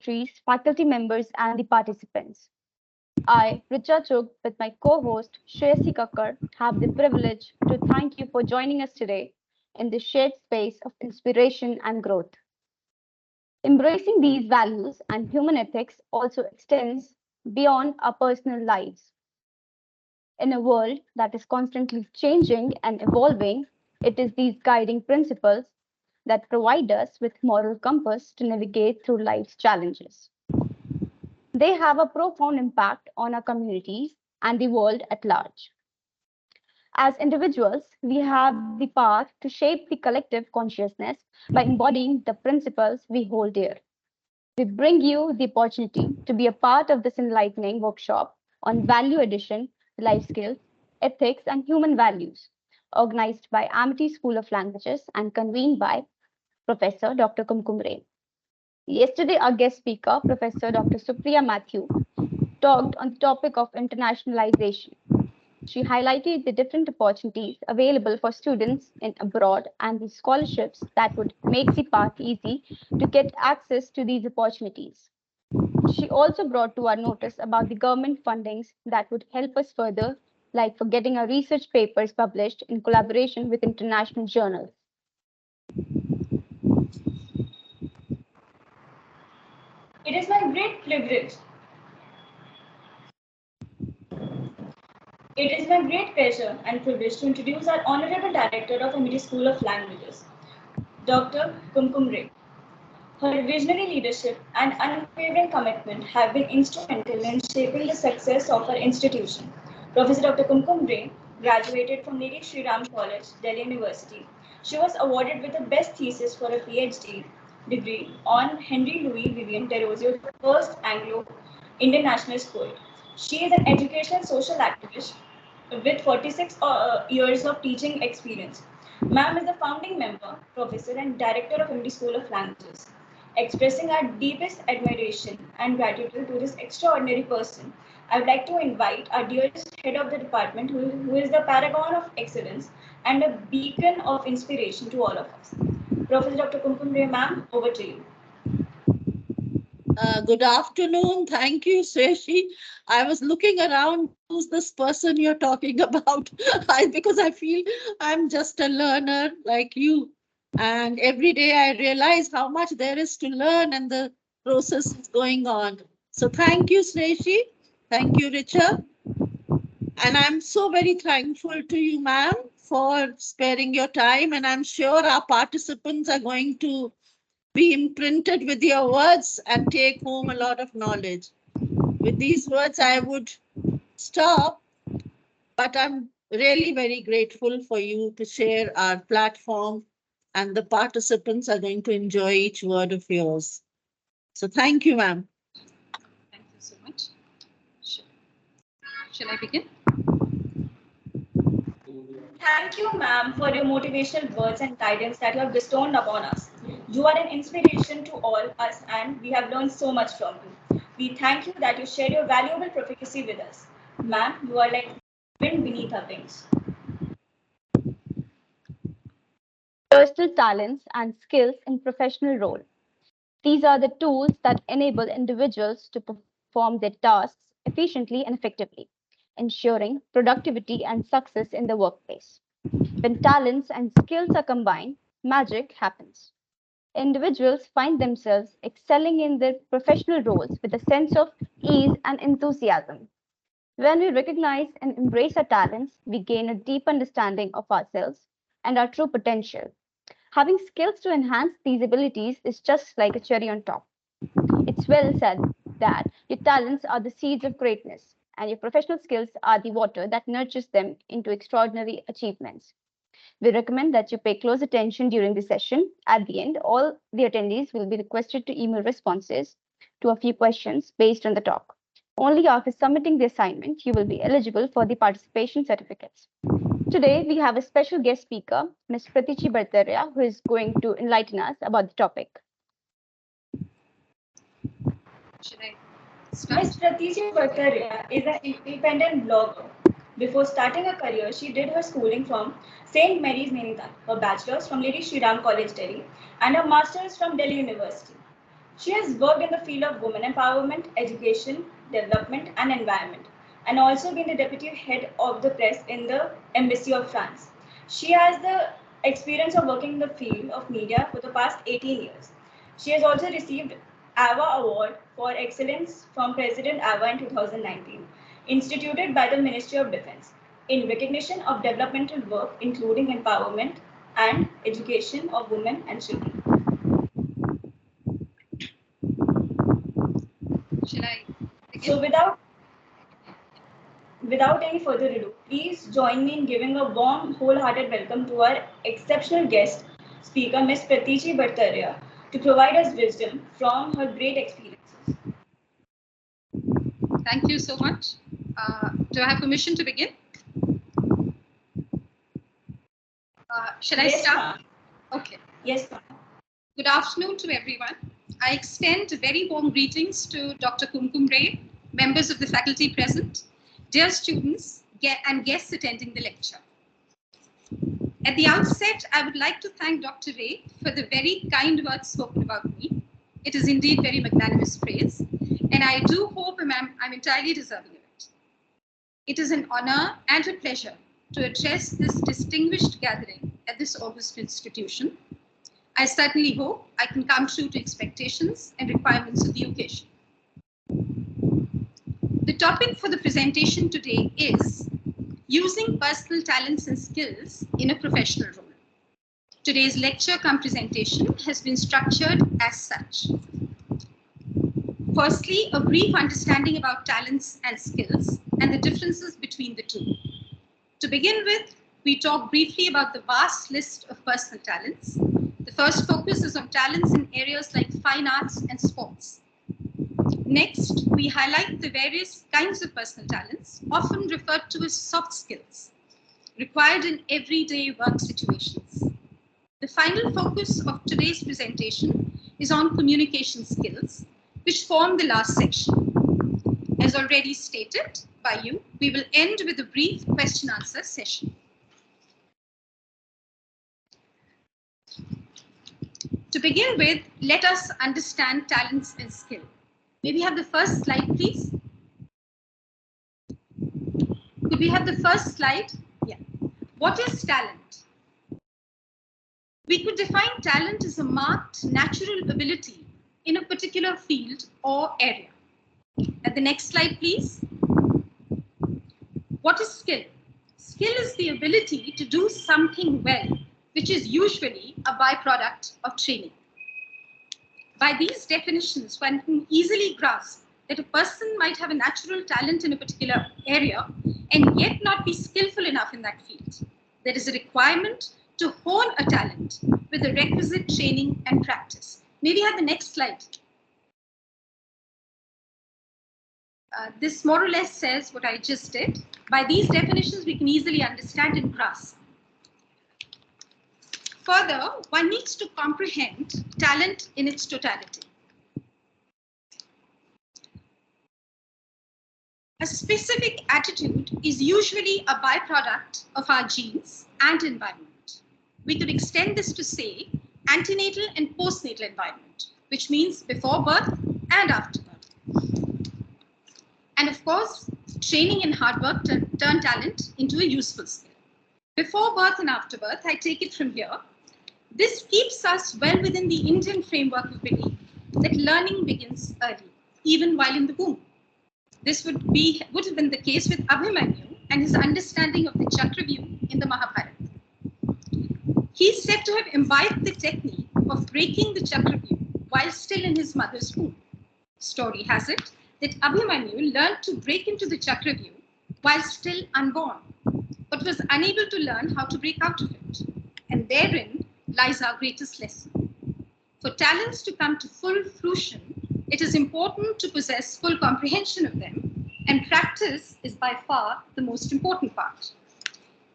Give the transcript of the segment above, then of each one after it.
dignitaries, faculty members, and the participants. I, Richa Chugh, with my co-host Shreyasi Kakkar, have the privilege to thank you for joining us today in this shared space of inspiration and growth. Embracing these values and human ethics also extends beyond our personal lives. In a world that is constantly changing and evolving, it is these guiding principles that provide us with moral compass to navigate through life's challenges. They have a profound impact on our communities and the world at large. As individuals, we have the power to shape the collective consciousness by embodying the principles we hold dear. We bring you the opportunity to be a part of this enlightening workshop on value addition, life skills, ethics, and human values, organized by Amity School of Languages and convened by Professor Dr. Kumkum Ray. Yesterday, our guest speaker, Professor Dr. Supriya Matthew, talked on the topic of internationalization. She highlighted the different opportunities available for students in abroad and the scholarships that would make the path easy to get access to these opportunities. She also brought to our notice about the government fundings that would help us further, like for getting our research papers published in collaboration with international journals. It is my great privilege. It is my great pleasure and privilege to introduce our Honorable Director of Amity School of Languages, Dr. Kumkum Ray. Her visionary leadership and unwavering commitment have been instrumental in shaping the success of our institution. Professor Dr. Kumkum Ray graduated from Lady Shri Ram College, Delhi University. She was awarded with the best thesis for a PhD degree on Henry Louis Vivian Derozio, the first Anglo-Indian nationalist poet. She is an educational social activist with 46 years of teaching experience. Ma'am is the founding member, professor, and director of Amity School of Languages. Expressing our deepest admiration and gratitude to this extraordinary person, I would like to invite our dearest head of the department, who is the paragon of excellence and a beacon of inspiration to all of us. Professor Dr. Kumkum Ray, ma'am, over to you. Good afternoon. Thank you, Sreshi. I was looking around, who's this person you're talking about? Because I feel I'm just a learner like you. And every day I realize how much there is to learn and the process is going on. So thank you, Sreshi. Thank you, Richa. And I'm so very thankful to you, ma'am, for sparing your time. And I'm sure our participants are going to be imprinted with your words and take home a lot of knowledge. With these words, I would stop, but I'm really very grateful for you to share our platform, and the participants are going to enjoy each word of yours. So thank you, ma'am. Thank you so much. Shall I begin? Thank you, ma'am, for your motivational words and guidance that you have bestowed upon us. You are an inspiration to all us, and we have learned so much from you. We thank you that you shared your valuable prophecy with us. Ma'am, you are like wind beneath our wings. Personal talents and skills in professional role. These are the tools that enable individuals to perform their tasks efficiently and effectively, ensuring productivity and success in the workplace. When talents and skills are combined, magic happens. Individuals find themselves excelling in their professional roles with a sense of ease and enthusiasm. When we recognize and embrace our talents, we gain a deep understanding of ourselves and our true potential. Having skills to enhance these abilities is just like a cherry on top. It's well said that your talents are the seeds of greatness, and your professional skills are the water that nurtures them into extraordinary achievements. We recommend that you pay close attention during the session. At the end, all the attendees will be requested to email responses to a few questions based on the talk. Only after submitting the assignment, you will be eligible for the participation certificates. Today, we have a special guest speaker, Ms. Pratichi Bartarya, who is going to enlighten us about the topic. Should I Ms. start? Pratichi Bartarya is an independent blogger. Before starting her career, she did her schooling from St. Mary's Nainital, her bachelor's from Lady Shri Ram College, Delhi, and her master's from Delhi University. She has worked in the field of women empowerment, education, development, and environment, and also been the deputy head of the press in the Embassy of France. She has the experience of working in the field of media for the past 18 years. She has also received AVA Award for Excellence from President AVA in 2019, instituted by the Ministry of Defense, in recognition of developmental work including empowerment and education of women and children. Shall I begin? So without any further ado, please join me in giving a warm, wholehearted welcome to our exceptional guest speaker, Ms. Pratichi Bartarya, to provide us wisdom from her great experiences. Thank you so much. Do I have permission to begin? Shall I Yes, start? ma'am. Okay. Yes, ma'am. Good afternoon to everyone. I extend very warm greetings to Dr. Kumkum Ray, members of the faculty present, dear students, and guests attending the lecture. At the outset, I would like to thank Dr. Ray for the very kind words spoken about me. It is indeed very magnanimous praise, and I do hope I'm entirely deserving of it. It is an honor and a pleasure to address this distinguished gathering at this august institution. I certainly hope I can come true to expectations and requirements of the occasion. The topic for the presentation today is using personal talents and skills in a professional role. Today's lecture cum presentation has been structured as such. Firstly, a brief understanding about talents and skills and the differences between the two. To begin with, we talk briefly about the vast list of personal talents. The first focus is on talents in areas like fine arts and sports. Next, we highlight the various kinds of personal talents, often referred to as soft skills, required in everyday work situations. The final focus of today's presentation is on communication skills, which form the last section. As already stated by you, we will end with a brief question-answer session. To begin with, let us understand talents and skill. May we have the first slide, please? Could we have the first slide? Yeah. What is talent? We could define talent as a marked natural ability in a particular field or area. At the next slide, please. What is skill? Skill is the ability to do something well, which is usually a byproduct of training. By these definitions, one can easily grasp that a person might have a natural talent in a particular area and yet not be skillful enough in that field. There is a requirement to hone a talent with the requisite training and practice. May we have the next slide? This more or less says what I just did. By these definitions, we can easily understand and grasp. Further, one needs to comprehend talent in its totality. A specific attitude is usually a byproduct of our genes and environment. We could extend this to say antenatal and postnatal environment, which means before birth and after birth. And of course, training and hard work turn talent into a useful skill. Before birth and after birth, I take it from here. This keeps us well within the Indian framework of belief that learning begins early, even while in the womb. This would have been the case with Abhimanyu and his understanding of the Chakravyuh in the Mahabharata. He is said to have imbibed the technique of breaking the Chakravyuh while still in his mother's womb. Story has it that Abhimanyu learned to break into the Chakravyuh while still unborn, but was unable to learn how to break out of it. And therein lies our greatest lesson. For talents to come to full fruition, it is important to possess full comprehension of them, and practice is by far the most important part.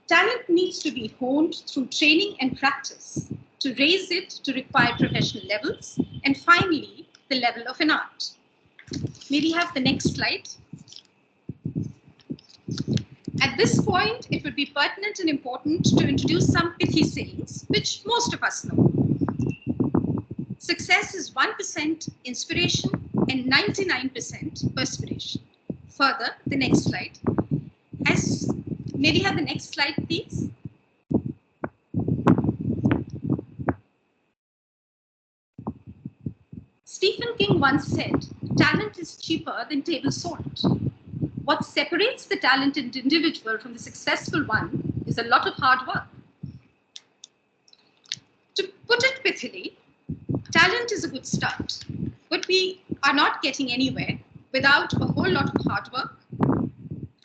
Talent needs to be honed through training and practice to raise it to required professional levels, and finally, the level of an art. May we have the next slide? At this point, it would be pertinent and important to introduce some pithy sayings, which most of us know. Success is 1% inspiration and 99% perspiration. Further, the next slide. May we have the next slide, please? Stephen King once said, talent is cheaper than table salt. What separates the talented individual from the successful one is a lot of hard work. To put it pithily, talent is a good start, but we are not getting anywhere without a whole lot of hard work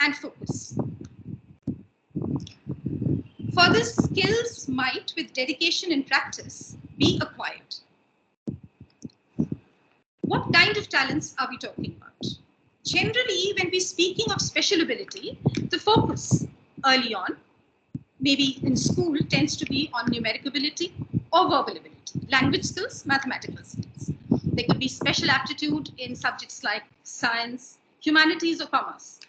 and focus. Further, skills might, with dedication and practice, be acquired. What kind of talents are we talking about? Generally, when we're speaking of special ability, the focus early on, maybe in school, tends to be on numeric ability or verbal ability, language skills, mathematical skills. There could be special aptitude in subjects like science, humanities, or commerce,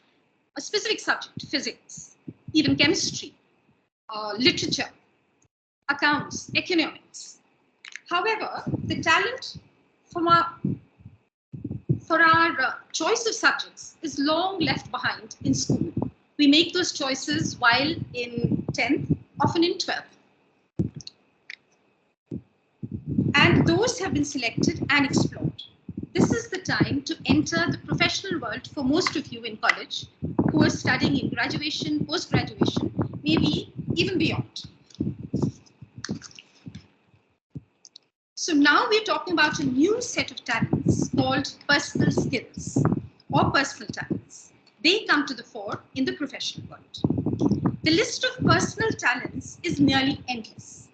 a specific subject, physics, even chemistry, literature, accounts, economics. However, the talent for our choice of subjects is long left behind in school. We make those choices while in 10th, often in 12th. And those have been selected and explored. This is the time to enter the professional world for most of you in college who are studying in graduation, post-graduation, maybe even beyond. So now we're talking about a new set of talents called personal skills or personal talents. They come to the fore in the professional world. The list of personal talents is nearly endless.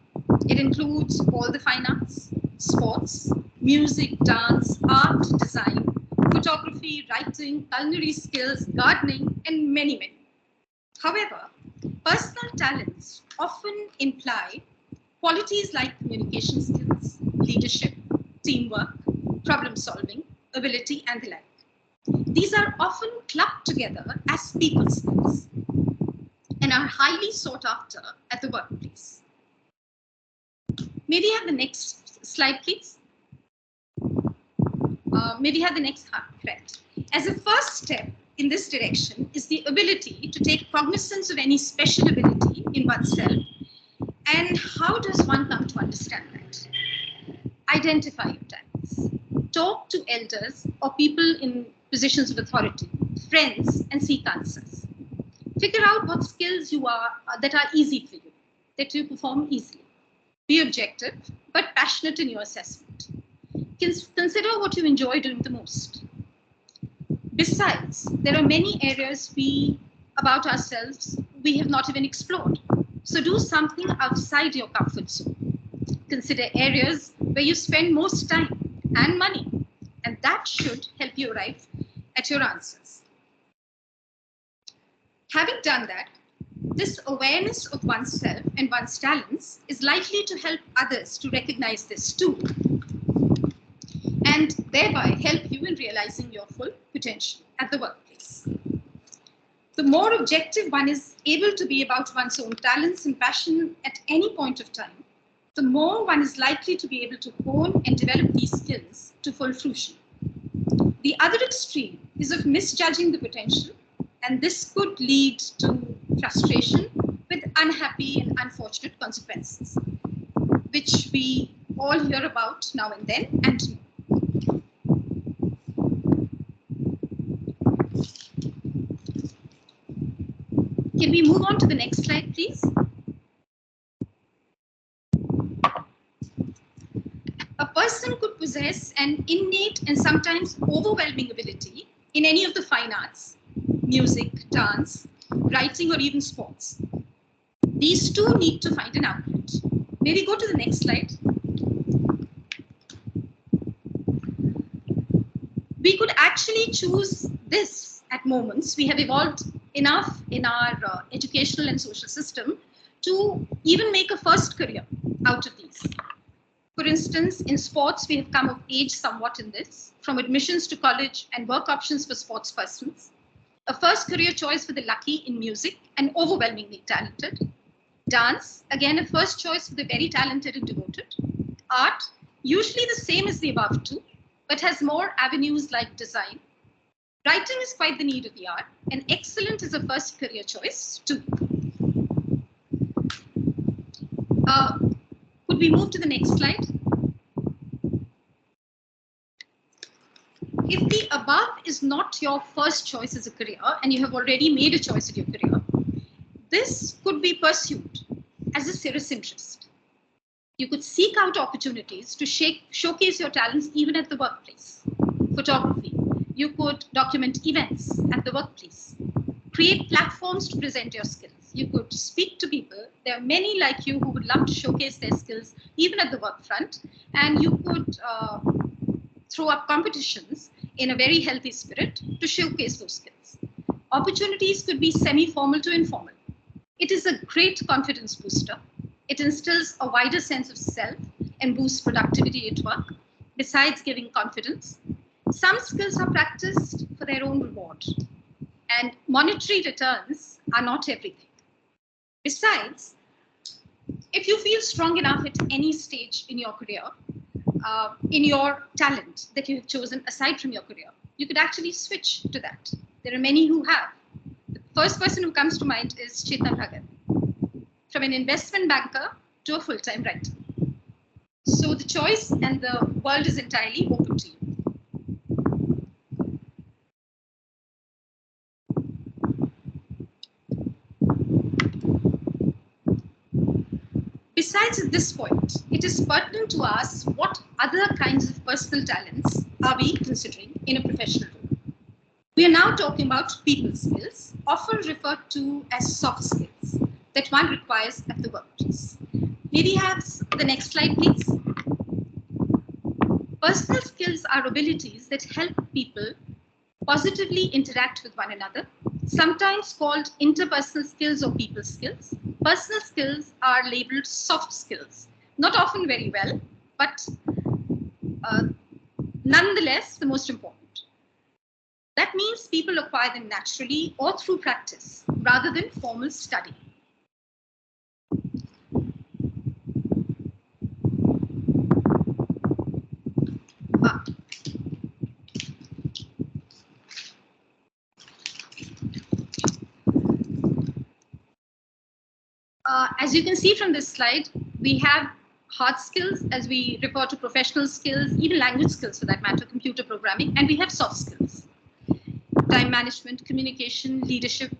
It includes all the fine arts, sports, music, dance, art, design, photography, writing, culinary skills, gardening, and many, many. However, personal talents often imply qualities like communication skills, leadership, teamwork, problem solving, ability, and the like. These are often clubbed together as people skills and are highly sought after at the workplace. May we have the next slide, please? May we have the next, correct. As a first step in this direction is the ability to take cognizance of any special ability in oneself. And how does one come to understand that? Identify your talents. Talk to elders or people in positions of authority, friends, and seek answers. Figure out what skills that are easy for you, that you perform easily. Be objective, but passionate in your assessment. Consider what you enjoy doing the most. Besides, there are many areas about ourselves we have not even explored. So do something outside your comfort zone. Consider areas where you spend most time and money, and that should help you arrive at your answers. Having done that, this awareness of oneself and one's talents is likely to help others to recognize this too, and thereby help you in realizing your full potential at the workplace. The more objective one is able to be about one's own talents and passion at any point of time, the more one is likely to be able to hone and develop these skills to full fruition. The other extreme is of misjudging the potential, and this could lead to frustration with unhappy and unfortunate consequences, which we all hear about now and then and know. Can we move on to the next slide, please? A person could possess an innate and sometimes overwhelming ability in any of the fine arts, music, dance, writing, or even sports. These two need to find an outlet. May we go to the next slide? We could actually choose this at moments. We have evolved enough in our educational and social system to even make a first career out of these. For instance, in sports, we have come of age somewhat in this, from admissions to college and work options for sports persons. A first career choice for the lucky in music and overwhelmingly talented. Dance, again, a first choice for the very talented and devoted. Art, usually the same as the above two, but has more avenues like design. Writing is quite the need of the hour, and excellent is a first career choice too. Could we move to the next slide? If the above is not your first choice as a career, and you have already made a choice in your career, this could be pursued as a serious interest. You could seek out opportunities to showcase your talents even at the workplace. Photography. You could document events at the workplace. Create platforms to present your skills. You could speak to people. There are many like you who would love to showcase their skills even at the work front. And you could throw up competitions in a very healthy spirit to showcase those skills. Opportunities could be semi-formal to informal. It is a great confidence booster. It instills a wider sense of self and boosts productivity at work, besides giving confidence. Some skills are practiced for their own reward, and monetary returns are not everything. Besides, if you feel strong enough at any stage in your career, in your talent that you have chosen aside from your career, you could actually switch to that. There are many who have. The first person who comes to mind is Chetan Bhagat, from an investment banker to a full-time writer. So the choice and the world is entirely open to you. Besides, at this point, it is pertinent to ask what other kinds of personal talents are we considering in a professional role. We are now talking about people skills, often referred to as soft skills, that one requires at the workplace. May we have the next slide, please? Personal skills are abilities that help people positively interact with one another, sometimes called interpersonal skills or people skills. Personal skills are labeled soft skills, not often very well, but nonetheless the most important. That means people acquire them naturally or through practice rather than formal study. As you can see from this slide, we have hard skills as we refer to professional skills, even language skills for that matter, computer programming, and we have soft skills, time management, communication, leadership.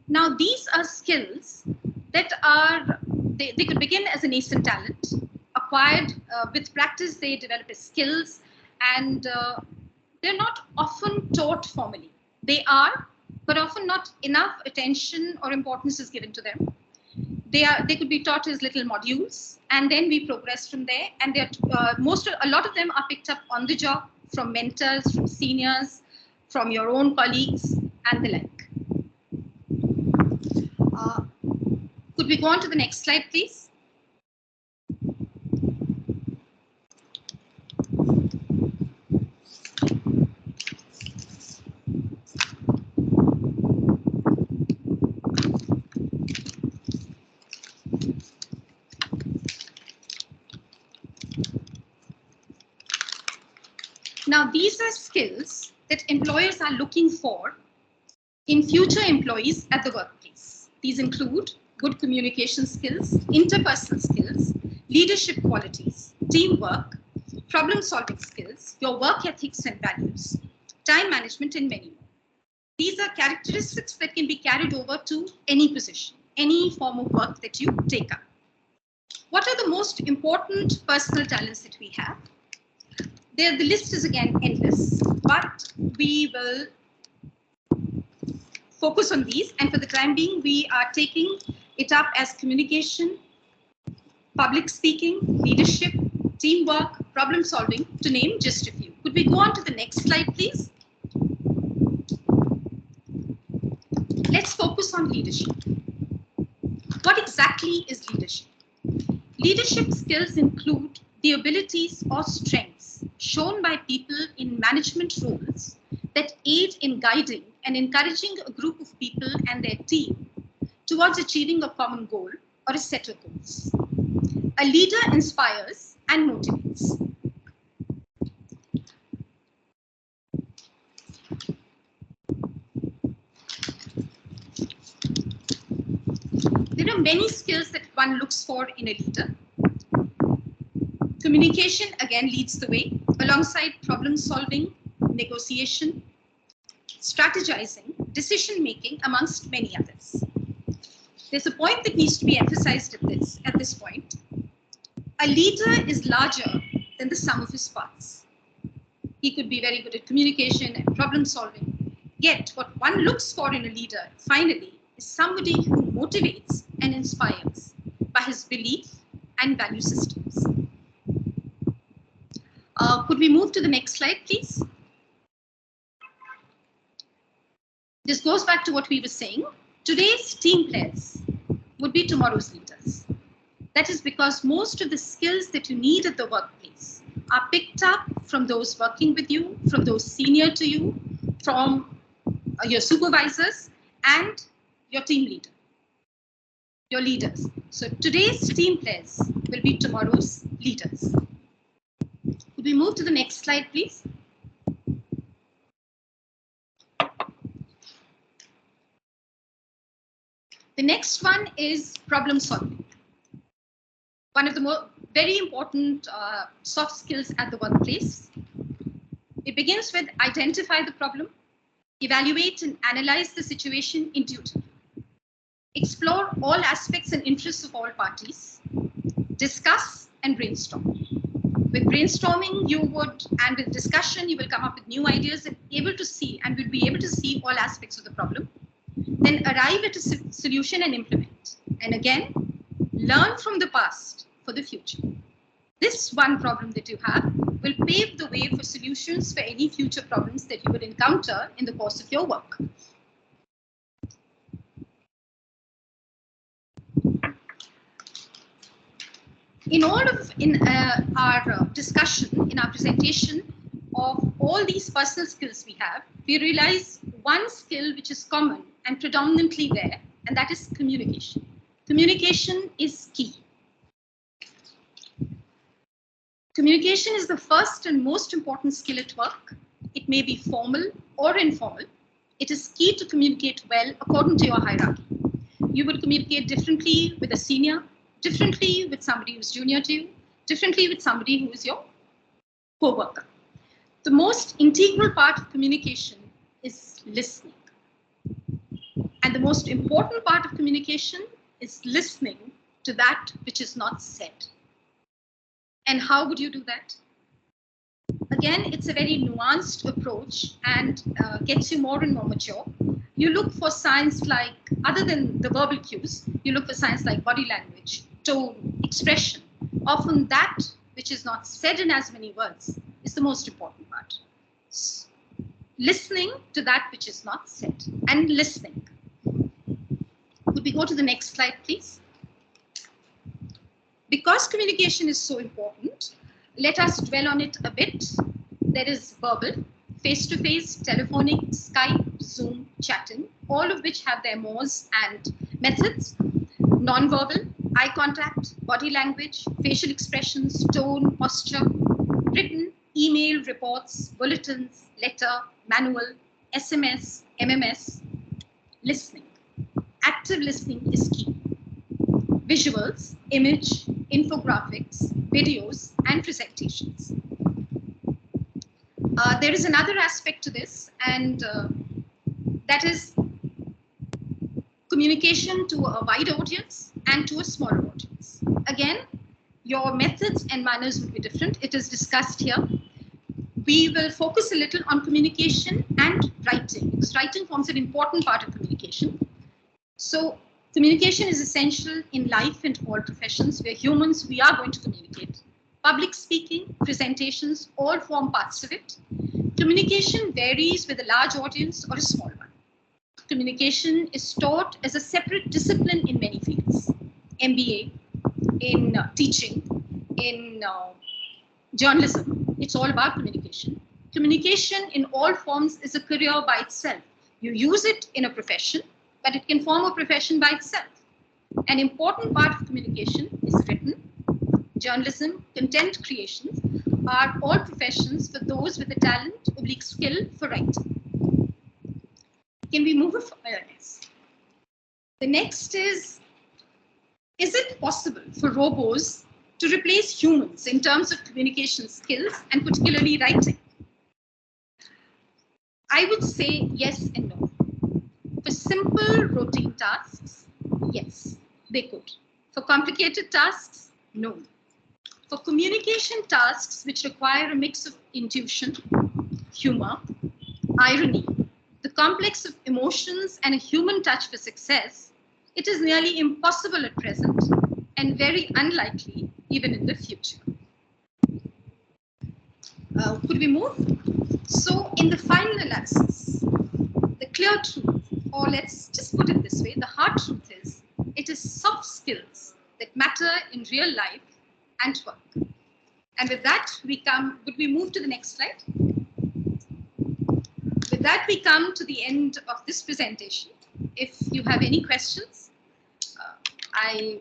Now, these are skills that are, they could begin as a nascent talent, acquired with practice, they develop as skills, and they're not often taught formally. They are, but often not enough attention or importance is given to them. They could be taught as little modules, and then we progress from there. And a lot of them are picked up on the job from mentors, from seniors, from your own colleagues, and the like. Could we go on to the next slide, please? Now, these are skills that employers are looking for in future employees at the workplace. These include good communication skills, interpersonal skills, leadership qualities, teamwork, problem-solving skills, your work ethics and values, time management, and many more. These are characteristics that can be carried over to any position, any form of work that you take up. What are the most important personal talents that we have? The list is again endless, but we will focus on these. And for the time being, we are taking it up as communication, public speaking, leadership, teamwork, problem solving, to name just a few. Could we go on to the next slide, please? Let's focus on leadership. What exactly is leadership? Leadership skills include the abilities or strengths shown by people in management roles that aid in guiding and encouraging a group of people and their team towards achieving a common goal or a set of goals. A leader inspires and motivates. many skills that one looks for in a leader. Communication, again, leads the way, alongside problem solving, negotiation, strategizing, decision making, amongst many others. There's a point that needs to be emphasized at this point. A leader is larger than the sum of his parts. He could be very good at communication and problem solving. Yet, what one looks for in a leader, finally, is somebody who motivates and inspires by his belief and value systems. Could we move to the next slide, please? This goes back to what we were saying. Today's team players would be tomorrow's leaders. That is because most of the skills that you need at the workplace are picked up from those working with you, from those senior to you, from your supervisors and your team leader, your leaders. So today's team players will be tomorrow's leaders. Could we move to the next slide, please? The next one is problem solving. One of the very important soft skills at the workplace. It begins with identify the problem, evaluate and analyze the situation intuitively, explore all aspects and interests of all parties, discuss and brainstorm. With brainstorming, and with discussion, you will come up with new ideas and will be able to see all aspects of the problem, then arrive at a solution and implement. And again, learn from the past for the future. This one problem that you have will pave the way for solutions for any future problems that you would encounter in the course of your work. In our discussion, in our presentation of all these personal skills we have, we realize one skill which is common and predominantly there, and that is communication. Communication is key. Communication is the first and most important skill at work. It may be formal or informal. It is key to communicate well according to your hierarchy. You will communicate differently with a senior, differently with somebody who's junior to you, differently with somebody who is your co-worker. The most integral part of communication is listening. And the most important part of communication is listening to that which is not said. And how would you do that? Again, it's a very nuanced approach and gets you more and more mature. You look for signs like, other than the verbal cues, you look for signs like body language, tone, expression. Often that which is not said in as many words is the most important part. Listening to that which is not said and listening. Could we go to the next slide, please? Because communication is so important, let us dwell on it a bit. There is verbal, face-to-face, telephonic, Skype, Zoom, chatting, all of which have their modes and methods. Non-verbal, eye contact, body language, facial expressions, tone, posture, written, email, reports, bulletins, letter, manual, SMS, MMS, listening. Active listening is key. Visuals, image, infographics, videos, and presentations. There is another aspect to this, and that is communication to a wide audience and to a smaller audience. Again, your methods and manners will be different. It is discussed here. We will focus a little on communication and writing, because writing forms an important part of communication. So communication is essential in life and all professions. We're humans, we are going to communicate. Public speaking, presentations, all form parts of it. Communication varies with a large audience or a small one. Communication is taught as a separate discipline in many fields. MBA, in teaching, in journalism, it's all about communication. Communication in all forms is a career by itself. You use it in a profession, but it can form a profession by itself. An important part of communication is written. Journalism, content creations are all professions for those with the talent, skill for writing. Can we move awareness? The next is Is it possible for robots to replace humans in terms of communication skills and particularly writing? I would say yes and no. For simple routine tasks, yes, they could. For complicated tasks, no. For communication tasks which require a mix of intuition, humor, irony, the complex of emotions, and a human touch for success, it is nearly impossible at present and very unlikely even in the future. Could we move? So, in the final analysis, the clear truth, or let's just put it this way, the hard truth is it is soft skills that matter in real life and work. And with that, would we move to the next slide? With that, we come to the end of this presentation. If you have any questions, I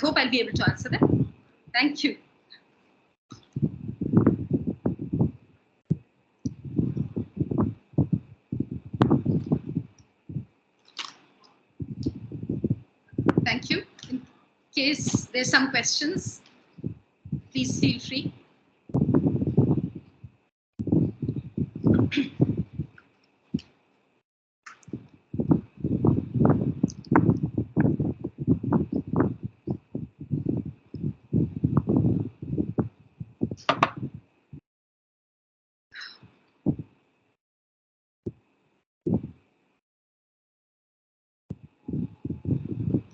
hope I'll be able to answer them. Thank you. Thank you. In case there's some questions, please feel free.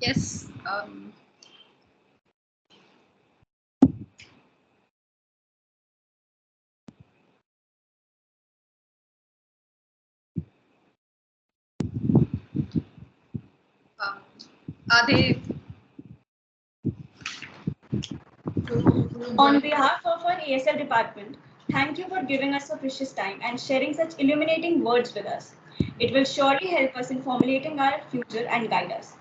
Yes. Are they? On behalf of our ASL department, thank you for giving us your precious time and sharing such illuminating words with us. It will surely help us in formulating our future and guide us.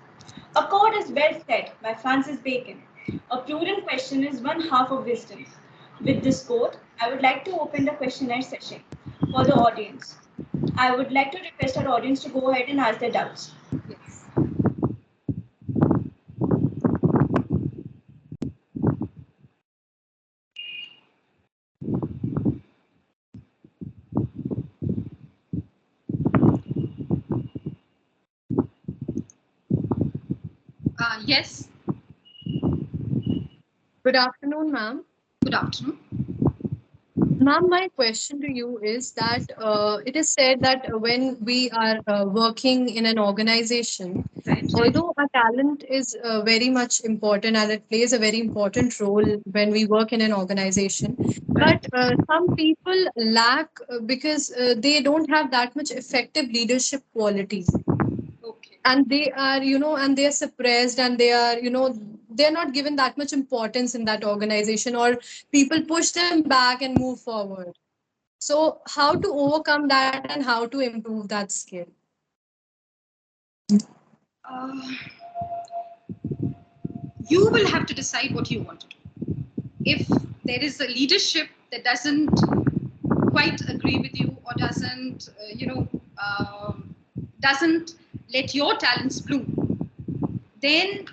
A quote is well said by Francis Bacon. A prudent question is one half of wisdom. With this quote, I would like to open the questionnaire session for the audience. I would like to request our audience to go ahead and ask their doubts. Yes. Yes. Good afternoon, ma'am. Good afternoon. Ma'am, my question to you is that it is said that when we are working in an organization, Right. although our talent is very much important and it plays a very important role when we work in an organization, but some people lack because they don't have that much effective leadership qualities. Okay. And they are and they are suppressed, and they are they're not given that much importance in that organization, or people push them back and move forward. So how to overcome that and how to improve that skill? Uh, you will have to decide what you want to do. If there is a leadership that doesn't quite agree with you or doesn't let your talents bloom, then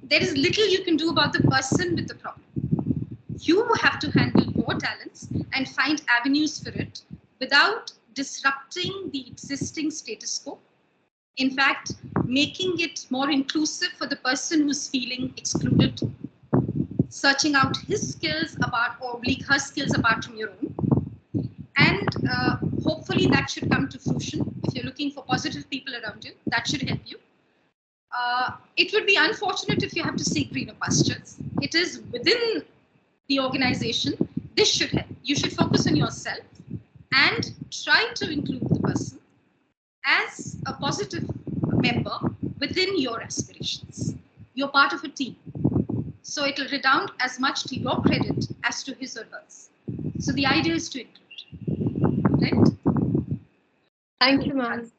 there is little you can do about the person with the problem. You have to handle your talents and find avenues for it without disrupting the existing status quo. In fact, making it more inclusive for the person who's feeling excluded, searching out his skills apart or her skills apart from your own. And hopefully that should come to fruition. If you're looking for positive people around you, that should help you. It would be unfortunate if you have to seek greener pastures. It is within the organization. This should help. You should focus on yourself and try to include the person as a positive member within your aspirations. You're part of a team. So it'll redound as much to your credit as to his or hers. So the idea is to include, right? Thank you, ma'am.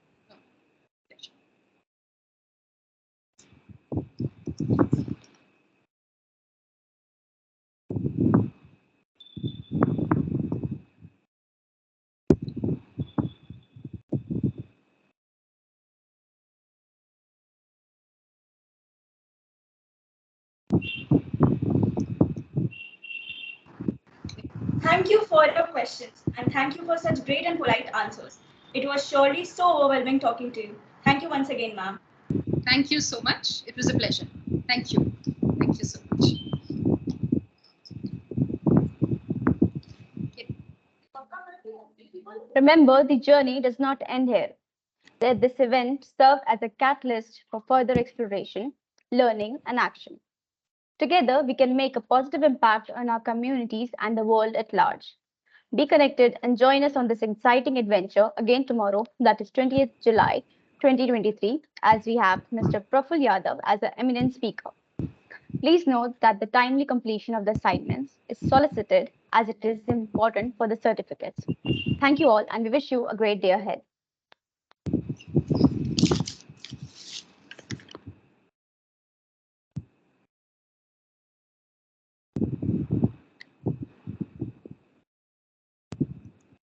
Thank you for your questions and thank you for such great and polite answers. It was surely so overwhelming talking to you. Thank you once again, ma'am. Thank you so much. It was a pleasure. Thank you. Thank you so much. Remember, the journey does not end here. Let this event serve as a catalyst for further exploration, learning, and action. Together, we can make a positive impact on our communities and the world at large. Be connected and join us on this exciting adventure again tomorrow, that is 20th July 2023, as we have Mr. Praful Yadav as an eminent speaker. Please note that the timely completion of the assignments is solicited as it is important for the certificates. Thank you all, and we wish you a great day ahead.